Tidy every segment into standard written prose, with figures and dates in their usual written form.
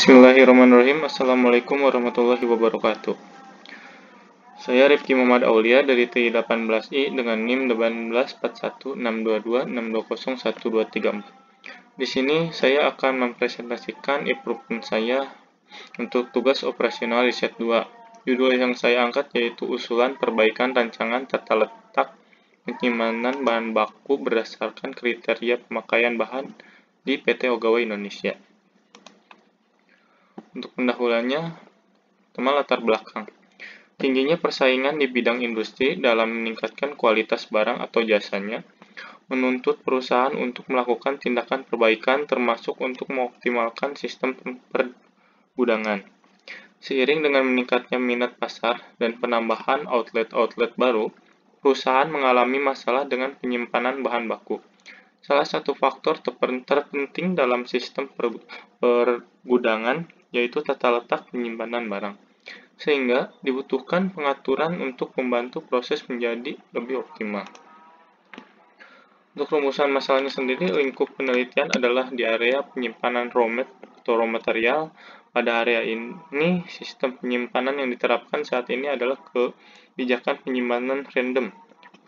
Bismillahirrahmanirrahim. Assalamualaikum warahmatullahi wabarakatuh. Saya Rifki Muhammad Aulia dari TI 18I dengan NIM 18416226201234. Di sini saya akan mempresentasikan improvement saya untuk tugas operasional riset 2. Judul yang saya angkat yaitu usulan perbaikan rancangan tata letak penyimpanan bahan baku berdasarkan kriteria pemakaian bahan di PT Ogawa Indonesia. Untuk pendahuluannya, pertama latar belakang. Tingginya persaingan di bidang industri dalam meningkatkan kualitas barang atau jasanya, menuntut perusahaan untuk melakukan tindakan perbaikan termasuk untuk mengoptimalkan sistem pergudangan. Seiring dengan meningkatnya minat pasar dan penambahan outlet-outlet baru, perusahaan mengalami masalah dengan penyimpanan bahan baku. Salah satu faktor terpenting dalam sistem pergudangan yaitu tata letak penyimpanan barang, sehingga dibutuhkan pengaturan untuk membantu proses menjadi lebih optimal. Untuk rumusan masalahnya sendiri, lingkup penelitian adalah di area penyimpanan raw material. Pada area ini, sistem penyimpanan yang diterapkan saat ini adalah kebijakan penyimpanan random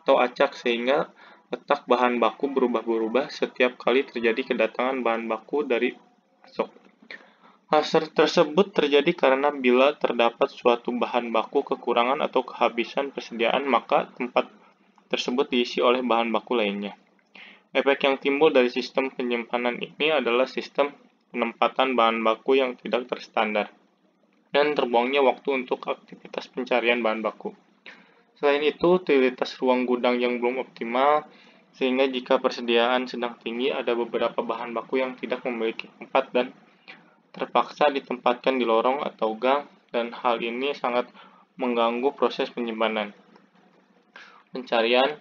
atau acak, sehingga letak bahan baku berubah-ubah setiap kali terjadi kedatangan bahan baku dari pasok. Hal tersebut terjadi karena bila terdapat suatu bahan baku kekurangan atau kehabisan persediaan, maka tempat tersebut diisi oleh bahan baku lainnya. Efek yang timbul dari sistem penyimpanan ini adalah sistem penempatan bahan baku yang tidak terstandar dan terbuangnya waktu untuk aktivitas pencarian bahan baku. Selain itu, utilitas ruang gudang yang belum optimal, sehingga jika persediaan sedang tinggi, ada beberapa bahan baku yang tidak memiliki tempat dan terpaksa ditempatkan di lorong atau gang, dan hal ini sangat mengganggu proses penyimpanan, pencarian,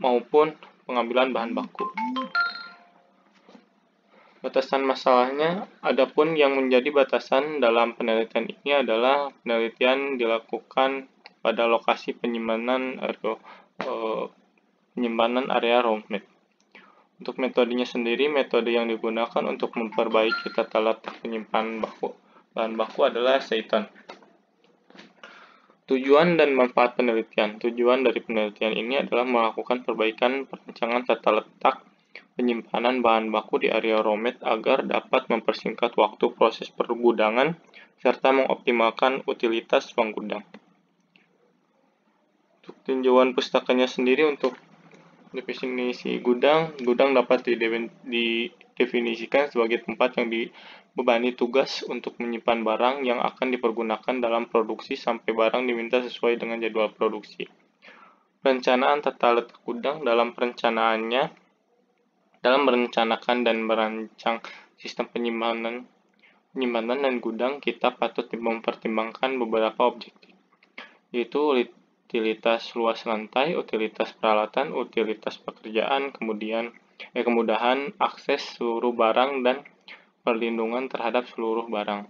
maupun pengambilan bahan baku. Batasan masalahnya, adapun yang menjadi batasan dalam penelitian ini adalah penelitian dilakukan pada lokasi penyimpanan area raw material. Untuk metodenya sendiri, metode yang digunakan untuk memperbaiki tata letak penyimpanan bahan baku adalah Seiton. Tujuan dan manfaat penelitian. Tujuan dari penelitian ini adalah melakukan perbaikan perancangan tata letak penyimpanan bahan baku di area raw material agar dapat mempersingkat waktu proses pergudangan serta mengoptimalkan utilitas ruang gudang. Untuk tinjauan pustakanya sendiri, untuk definisi gudang dapat didefinisikan sebagai tempat yang dibebani tugas untuk menyimpan barang yang akan dipergunakan dalam produksi sampai barang diminta sesuai dengan jadwal produksi. Perencanaan tata letak gudang dalam merencanakan dan merancang sistem penyimpanan dan gudang, kita patut mempertimbangkan beberapa objektif, yaitu utilitas luas lantai, utilitas peralatan, utilitas pekerjaan, kemudahan akses seluruh barang, dan perlindungan terhadap seluruh barang.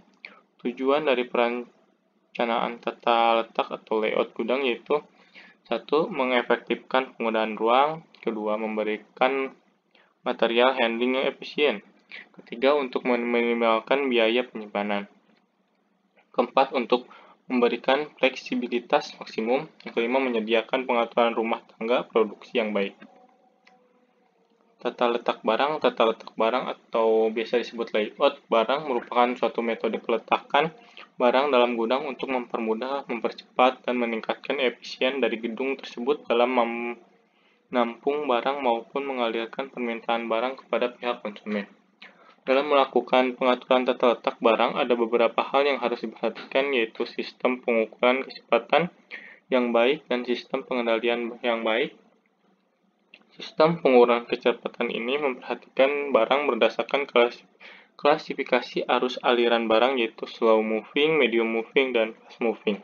Tujuan dari perencanaan tata letak atau layout gudang yaitu 1. Mengefektifkan penggunaan ruang. 2. Memberikan material handling yang efisien. 3. Untuk meminimalkan biaya penyimpanan. 4. Untuk memberikan fleksibilitas maksimum. 5. Menyediakan pengaturan rumah tangga produksi yang baik. Tata letak barang atau biasa disebut layout barang merupakan suatu metode peletakan barang dalam gudang untuk mempermudah, mempercepat, dan meningkatkan efisien dari gedung tersebut dalam menampung barang maupun mengalirkan permintaan barang kepada pihak konsumen. Dalam melakukan pengaturan tata letak barang, ada beberapa hal yang harus diperhatikan, yaitu sistem pengukuran kecepatan yang baik dan sistem pengendalian yang baik. Sistem pengukuran kecepatan ini memperhatikan barang berdasarkan klasifikasi arus aliran barang, yaitu slow moving, medium moving, dan fast moving.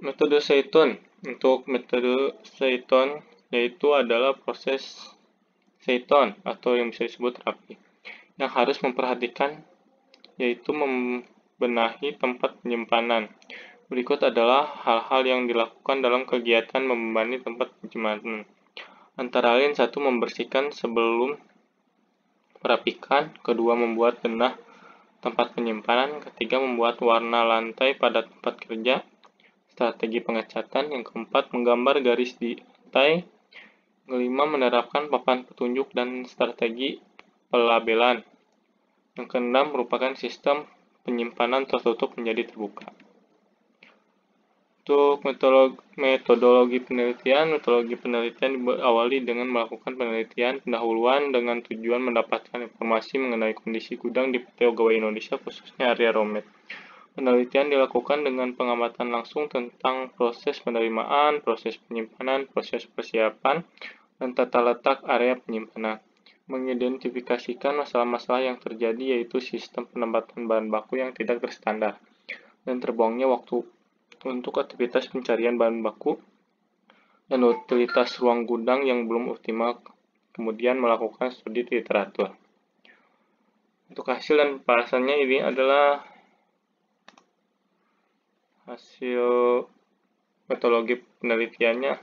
Metode Seiton. Untuk metode Seiton yaitu adalah proses Seiton atau yang bisa disebut rapi, yang harus memperhatikan yaitu membenahi tempat penyimpanan. Berikut adalah hal-hal yang dilakukan dalam kegiatan membenahi tempat penyimpanan. Antara lain 1. Membersihkan sebelum merapikan, kedua membuat denah tempat penyimpanan, ketiga membuat warna lantai pada tempat kerja, strategi pengecatan, yang keempat menggambar garis di lantai, kelima menerapkan papan petunjuk dan strategi pelabelan, yang keenam merupakan sistem penyimpanan tertutup menjadi terbuka. Untuk metodologi penelitian diawali dengan melakukan penelitian pendahuluan dengan tujuan mendapatkan informasi mengenai kondisi gudang di PT Ogawa Indonesia, khususnya area Romet. Penelitian dilakukan dengan pengamatan langsung tentang proses penerimaan, proses penyimpanan, proses persiapan, dan tata letak area penyimpanan. Mengidentifikasikan masalah-masalah yang terjadi, yaitu sistem penempatan bahan baku yang tidak berstandar dan terbuangnya waktu untuk aktivitas pencarian bahan baku dan utilitas ruang gudang yang belum optimal, kemudian melakukan studi literatur. Untuk hasil dan pembahasannya, ini adalah hasil metodologi penelitiannya,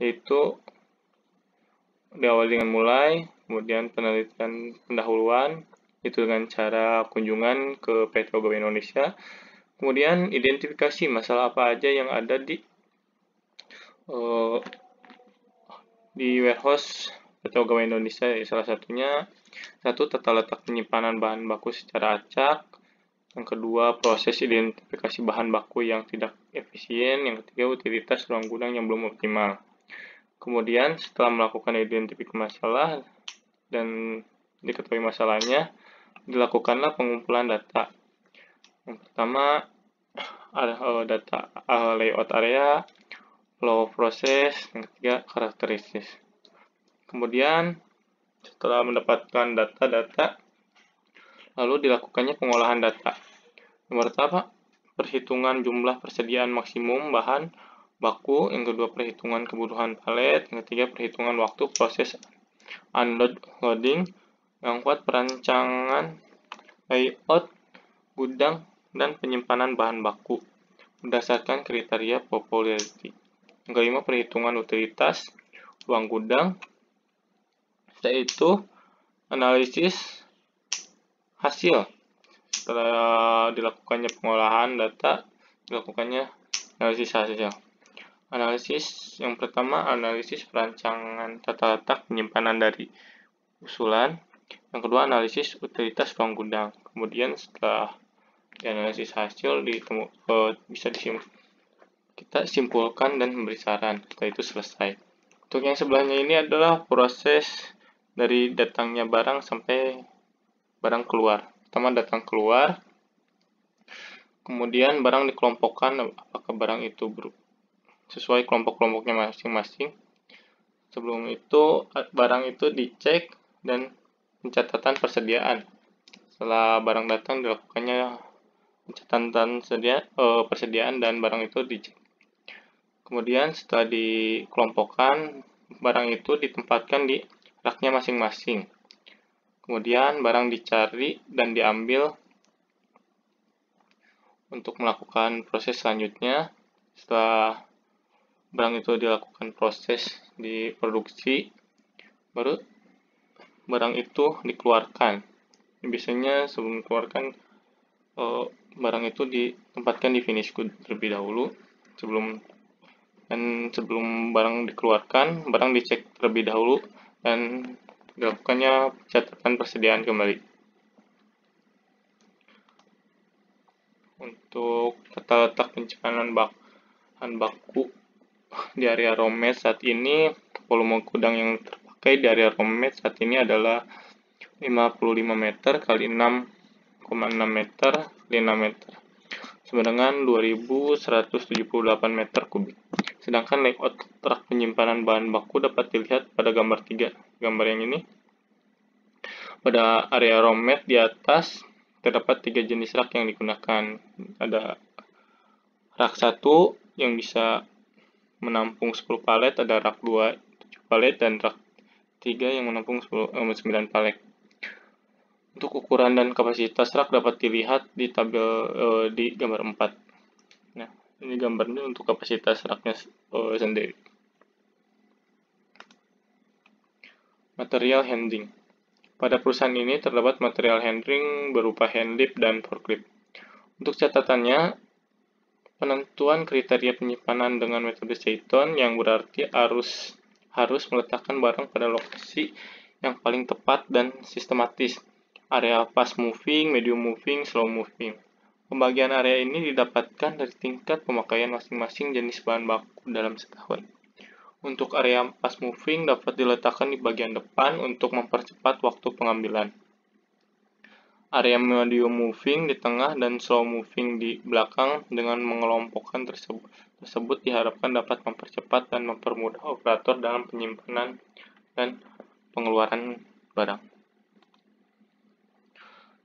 yaitu diawali dengan mulai, kemudian penelitian pendahuluan, itu dengan cara kunjungan ke PT Ogawa Indonesia, kemudian identifikasi masalah apa aja yang ada di warehouse PT Ogawa Indonesia. Salah satunya, satu, tata letak penyimpanan bahan baku secara acak, yang kedua, proses identifikasi bahan baku yang tidak efisien, yang ketiga, utilitas ruang gudang yang belum optimal. Kemudian setelah melakukan identifikasi masalah dan diketahui masalahnya, dilakukanlah pengumpulan data. Yang pertama, data layout area, flow proses, yang ketiga karakteristik. Kemudian setelah mendapatkan data-data, lalu dilakukannya pengolahan data. Yang pertama, perhitungan jumlah persediaan maksimum bahan baku, yang kedua perhitungan kebutuhan palet, yang ketiga perhitungan waktu proses unloading, yang keempat perancangan layout gudang dan penyimpanan bahan baku berdasarkan kriteria popularity. Yang kelima, perhitungan utilitas ruang gudang, yaitu analisis hasil. Setelah dilakukannya pengolahan data, dilakukannya analisis hasil. Analisis yang pertama, analisis perancangan tata letak penyimpanan dari usulan. Yang kedua, analisis utilitas ruang gudang. Kemudian setelah dianalisis hasil, bisa kita simpulkan dan memberi saran. Setelah itu selesai. Untuk yang sebelahnya ini adalah proses dari datangnya barang sampai barang keluar. Pertama, datang keluar, kemudian barang dikelompokkan apakah barang itu sesuai kelompok-kelompoknya masing-masing. Sebelum itu, barang itu dicek dan pencatatan persediaan. Setelah barang datang, dilakukannya pencatatan persediaan dan barang itu dicek. Kemudian setelah dikelompokkan, barang itu ditempatkan di raknya masing-masing. Kemudian barang dicari dan diambil untuk melakukan proses selanjutnya. Setelah barang itu dilakukan proses diproduksi, baru barang itu dikeluarkan. Biasanya sebelum dikeluarkan, barang itu ditempatkan di finish good terlebih dahulu. Sebelum barang dikeluarkan, barang dicek terlebih dahulu dan dilakukannya catatan persediaan kembali. Untuk tata letak penyimpanan bahan baku di area Romet saat ini, volume gudang yang terpakai di area Romet saat ini adalah 55 meter kali 6,6 meter kali 6 meter, sama dengan 2178 meter kubik. Sedangkan layout rak penyimpanan bahan baku dapat dilihat pada gambar 3. Gambar yang ini. Pada area Romet di atas terdapat 3 jenis rak yang digunakan. Ada rak 1 yang bisa menampung 10 palet, ada rak 2 7 palet, dan rak 3 yang menampung 9 palet. Untuk ukuran dan kapasitas rak dapat dilihat di tabel di gambar 4. Nah, ini gambarnya untuk kapasitas raknya sendiri. Material handling. Pada perusahaan ini terdapat material handling berupa handlift dan forklift. Untuk catatannya, penentuan kriteria penyimpanan dengan metode Seiton yang berarti harus meletakkan barang pada lokasi yang paling tepat dan sistematis. Area fast moving, medium moving, slow moving. Pembagian area ini didapatkan dari tingkat pemakaian masing-masing jenis bahan baku dalam setahun. Untuk area fast moving dapat diletakkan di bagian depan untuk mempercepat waktu pengambilan. Area medium moving di tengah dan slow moving di belakang dengan mengelompokkan tersebut diharapkan dapat mempercepat dan mempermudah operator dalam penyimpanan dan pengeluaran barang.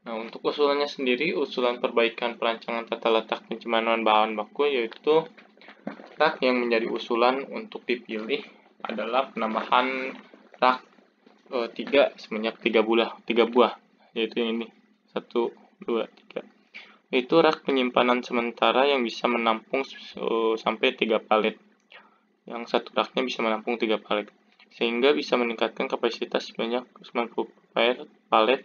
Nah, untuk usulannya sendiri, usulan perbaikan perancangan tata letak penyimpanan bahan baku yaitu rak yang menjadi usulan untuk dipilih adalah penambahan rak 3 sebanyak 3 buah, yaitu ini 1, 2, 3. Itu rak penyimpanan sementara yang bisa menampung sampai 3 palet. Yang satu raknya bisa menampung 3 palet, sehingga bisa meningkatkan kapasitas sebanyak 90 palet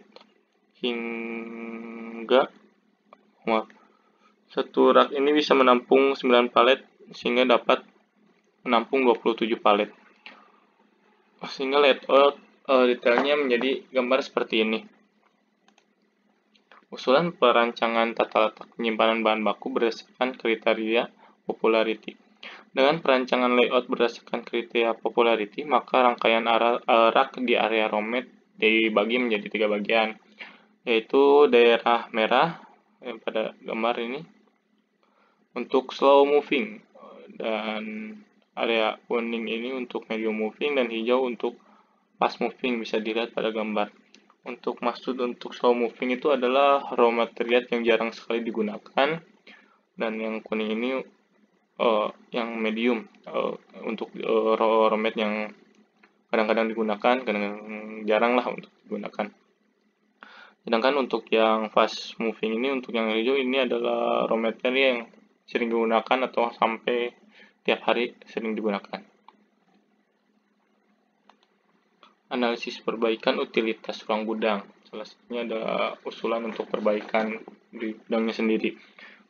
hingga satu rak ini bisa menampung 9 palet sehingga dapat menampung 27 palet. Sehingga layout detailnya menjadi gambar seperti ini. Usulan perancangan tata letak penyimpanan bahan baku berdasarkan kriteria popularity. Dengan perancangan layout berdasarkan kriteria popularity, maka rangkaian rak di area romet dibagi menjadi 3 bagian, yaitu daerah merah pada gambar ini untuk slow moving, dan area kuning ini untuk medium moving, dan hijau untuk fast moving, bisa dilihat pada gambar. Untuk maksud untuk slow moving itu adalah raw material yang jarang sekali digunakan, dan yang kuning ini yang medium untuk raw material yang kadang-kadang digunakan, kadang-kadang jarang lah untuk digunakan. Sedangkan untuk yang fast moving ini, untuk yang hijau ini adalah raw material yang sering digunakan atau sampai tiap hari sering digunakan. Analisis perbaikan utilitas ruang gudang. Salah satunya adalah usulan untuk perbaikan di gudangnya sendiri.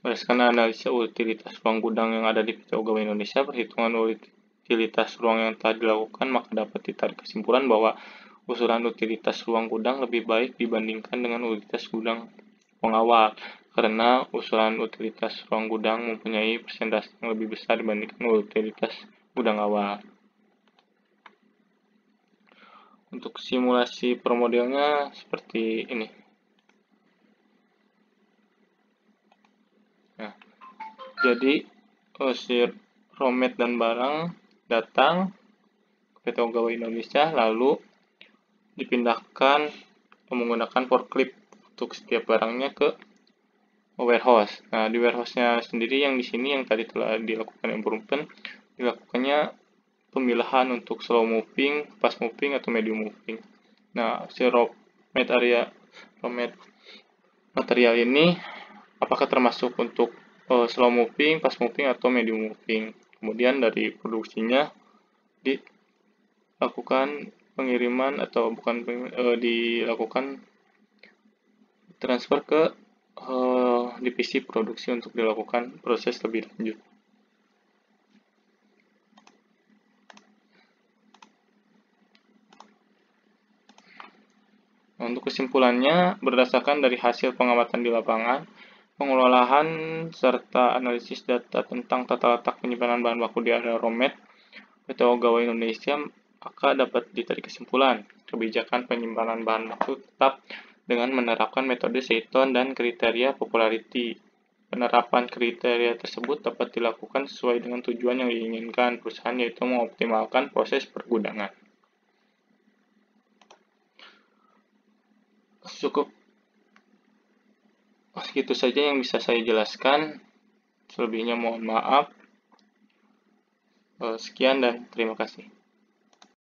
Berdasarkan analisa utilitas ruang gudang yang ada di PT Pegawai Indonesia, perhitungan utilitas ruang yang telah dilakukan, maka dapat ditarik kesimpulan bahwa usulan utilitas ruang gudang lebih baik dibandingkan dengan utilitas gudang ruang awal, karena usulan utilitas ruang gudang mempunyai persentase yang lebih besar dibandingkan utilitas gudang awal. Untuk simulasi per modelnya seperti ini. Nah, jadi si romet dan barang datang ke PT Pegawai Indonesia, lalu dipindahkan menggunakan forklift untuk setiap barangnya ke warehouse. Nah, di warehouse-nya sendiri yang di sini yang tadi telah dilakukan improvement, dilakukannya pemilahan untuk slow moving, fast moving, atau medium moving. Nah, si raw material ini apakah termasuk untuk slow moving, fast moving, atau medium moving. Kemudian dari produksinya dilakukan pengiriman atau dilakukan transfer ke divisi produksi untuk dilakukan proses lebih lanjut. Nah, untuk kesimpulannya, berdasarkan dari hasil pengamatan di lapangan, pengelolaan serta analisis data tentang tata letak penyimpanan bahan baku di area romet PT Pegawai Indonesia, maka dapat ditarik kesimpulan kebijakan penyimpanan bahan baku tetap dengan menerapkan metode Seiton dan kriteria popularity. Penerapan kriteria tersebut dapat dilakukan sesuai dengan tujuan yang diinginkan perusahaan, yaitu mengoptimalkan proses pergudangan. Cukup segitu saja yang bisa saya jelaskan. Selebihnya mohon maaf. Sekian dan terima kasih.